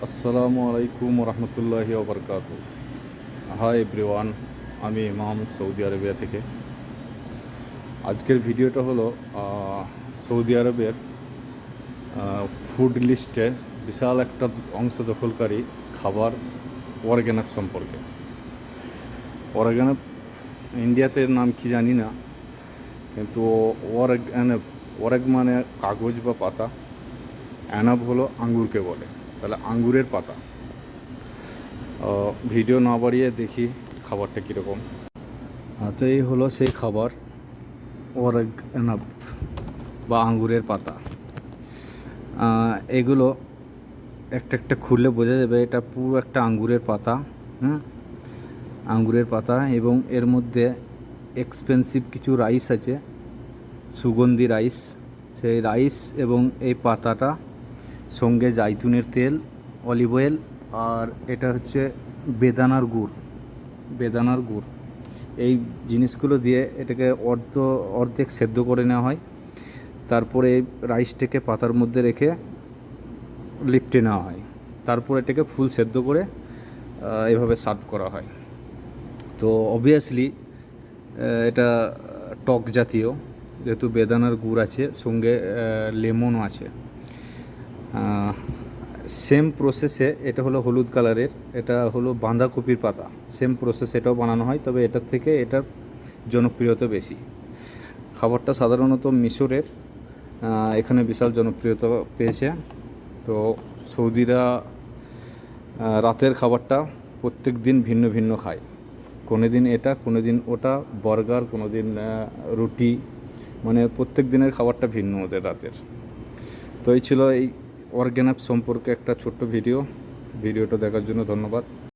আসসালামু আলাইকুম রহমতুল্লাহি ওবরকাতু। হাই এভরিওয়ান, আমি মাহমুদ সৌদি আরবিয়া থেকে। আজকের ভিডিওটা হলো সৌদি আরবের ফুড লিস্টে বিশাল একটা অংশ দখলকারী খাবার অর্গ্যানিক সম্পর্কে। অর্গ্যানিক ইন্ডিয়াতে এর নাম কি জানি না, কিন্তু অরেগ মানে কাগজ বা পাতা, অ্যানাব হলো আঙ্গুরকে বলে, তাহলে আঙ্গুরের পাতা। ভিডিও না বাড়িয়ে দেখি খাবারটা কীরকম। তো এই হলো সেই খাবার, অরেগানব বা আঙ্গুরের পাতা। এগুলো একটা একটা খুললে বোঝা যাবে এটা পুরো একটা আঙ্গুরের পাতা। আঙ্গুরের পাতা, এবং এর মধ্যে এক্সপেন্সিভ কিছু রাইস আছে, সুগন্ধি রাইস। সেই রাইস এবং এই পাতাটা সঙ্গে জাইতুনের তেল, অলিভ অয়েল, আর এটা হচ্ছে বেদানার গুড়। এই জিনিসগুলো দিয়ে এটাকে অর্ধেক সেদ্ধ করে নেওয়া হয়। তারপরে এই রাইসটাকে পাতার মধ্যে রেখে লিপটে নেওয়া হয়। তারপর এটাকে ফুল সেদ্ধ করে এভাবে সার্ভ করা হয়। তো অবভিয়াসলি এটা টক জাতীয়, যেহেতু বেদানার গুড় আছে, সঙ্গে লেমনও আছে। সেম প্রসেসে, এটা হলো হলুদ কালারের, এটা হলো বাঁধাকপির পাতা। সেম প্রসেস এটাও বানানো হয়, তবে এটার থেকে এটার জনপ্রিয়তা বেশি। খাবারটা সাধারণত মিশরের, এখানে বিশাল জনপ্রিয়তা পেয়েছে। তো সৌদিরা রাতের খাবারটা প্রত্যেক দিন ভিন্ন ভিন্ন খায়। কোনো দিন এটা, কোনো দিন ওটা, বার্গার, কোনো দিন রুটি, মানে প্রত্যেক দিনের খাবারটা ভিন্ন ওদের রাতের। তো এই ছিল এই অর্গ্যানিক সম্পর্কে একটা ছোট্ট ভিডিওটা দেখার জন্য ধন্যবাদ।